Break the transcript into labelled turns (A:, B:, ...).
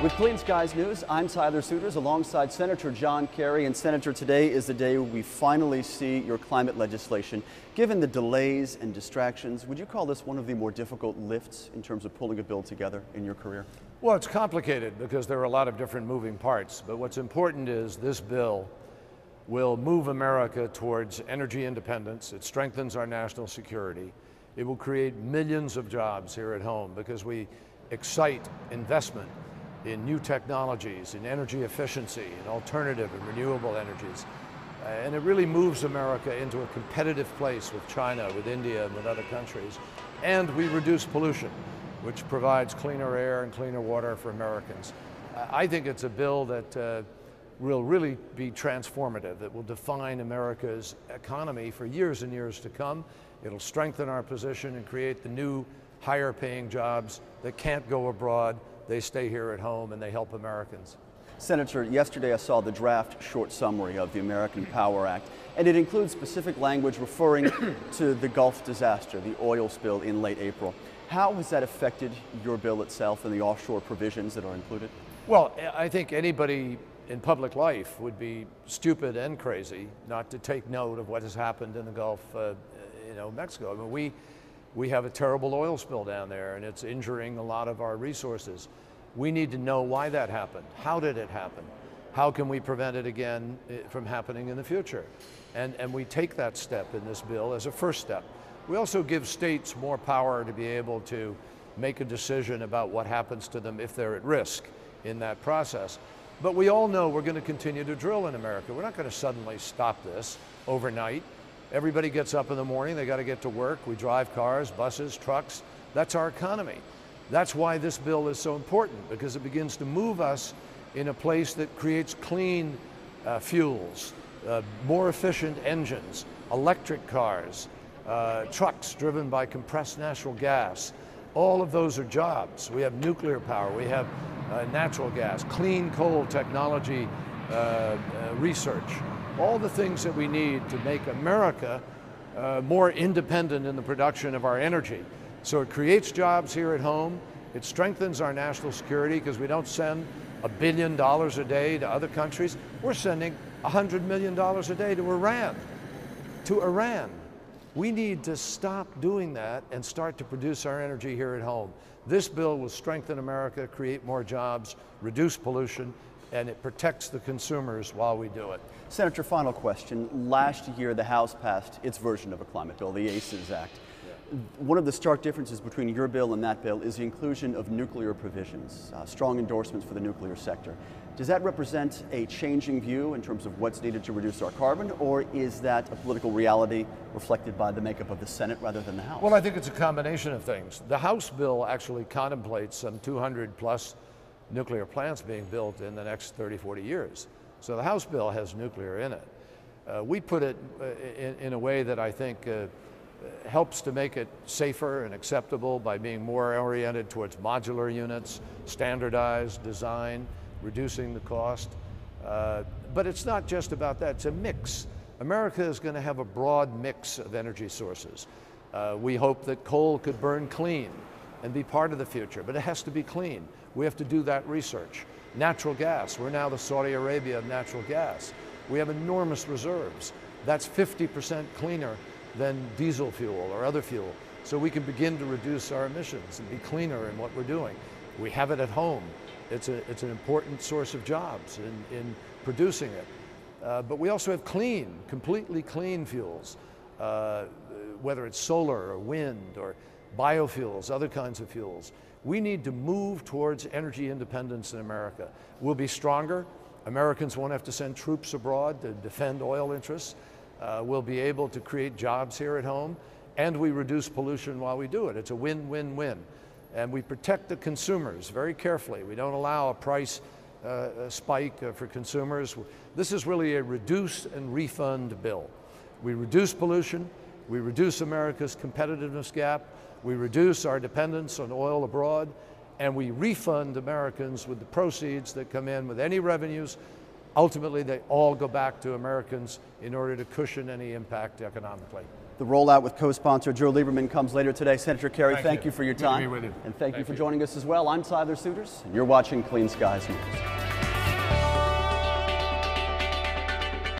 A: With Clean Skies News, I'm Tyler Souters alongside Senator John Kerry. And Senator, today is the day we finally see your climate legislation. Given the delays and distractions, would you call this one of the more difficult lifts in terms of pulling a bill together in your career?
B: Well, it's complicated because there are a lot of different moving parts. But what's important is this bill will move America towards energy independence. It strengthens our national security. It will create millions of jobs here at home because we excite investment in new technologies, in energy efficiency, in alternative and renewable energies. And it really moves America into a competitive place with China, with India, and with other countries. And we reduce pollution, which provides cleaner air and cleaner water for Americans. I think it's a bill that will really be transformative. It will define America's economy for years and years to come. It'll strengthen our position and create the new, higher paying jobs that can't go abroad. They stay here at home and they help Americans.
A: Senator, yesterday I saw the draft short summary of the American Power Act, and it includes specific language referring to the Gulf disaster, the oil spill in late April. How has that affected your bill itself and the offshore provisions that are included?
B: Well, I think anybody in public life would be stupid and crazy not to take note of what has happened in the Gulf, Mexico. I mean, we have a terrible oil spill down there and it's injuring a lot of our resources. We need to know why that happened. How did it happen? How can we prevent it again from happening in the future? And we take that step in this bill as a first step. We also give states more power to be able to make a decision about what happens to them if they're at risk in that process. But we all know we're going to continue to drill in America. We're not going to suddenly stop this overnight. Everybody gets up in the morning, they got to get to work. We drive cars, buses, trucks. That's our economy. That's why this bill is so important, because it begins to move us in a place that creates clean fuels, more efficient engines, electric cars, trucks driven by compressed natural gas. All of those are jobs. We have nuclear power, we have natural gas, clean coal technology research. All the things that we need to make America more independent in the production of our energy. So it creates jobs here at home. It strengthens our national security because we don't send $1 billion a day to other countries. We're sending $100 million a day to Iran. We need to stop doing that and start to produce our energy here at home. This bill will strengthen America, create more jobs, reduce pollution, and it protects the consumers while we do it.
A: Senator, final question. Last year, the House passed its version of a climate bill, the ACES Act. One of the stark differences between your bill and that bill is the inclusion of nuclear provisions, strong endorsements for the nuclear sector. Does that represent a changing view in terms of what's needed to reduce our carbon, or is that a political reality reflected by the makeup of the Senate rather than the House?
B: Well, I think it's a combination of things. The House bill actually contemplates some 200 plus nuclear plants being built in the next 30, 40 years. So the House bill has nuclear in it. We put it in a way that I think helps to make it safer and acceptable by being more oriented towards modular units, standardized design, reducing the cost. But it's not just about that, it's a mix. America is going to have a broad mix of energy sources. We hope that coal could burn clean and be part of the future, but it has to be clean. We have to do that research. Natural gas, we're now the Saudi Arabia of natural gas. We have enormous reserves. That's 50% cleaner than diesel fuel or other fuel. So we can begin to reduce our emissions and be cleaner in what we're doing. We have it at home. It's an important source of jobs in producing it. But we also have clean, completely clean fuels, whether it's solar or wind or biofuels, other kinds of fuels. We need to move towards energy independence in America. We'll be stronger. Americans won't have to send troops abroad to defend oil interests. We'll be able to create jobs here at home, and we reduce pollution while we do it. It's a win-win-win. And we protect the consumers very carefully. We don't allow a price spike for consumers. This is really a reduce and refund bill. We reduce pollution, we reduce America's competitiveness gap, we reduce our dependence on oil abroad, and we refund Americans with the proceeds that come in with any revenues. Ultimately, they all go back to Americans in order to cushion any impact economically.
A: The rollout with co-sponsor Joe Lieberman comes later today. Senator Kerry, thank you for your time.
B: Good to be with you.
A: And thank you for joining us as well. I'm Tyler Suiters, and you're watching Clean Skies News.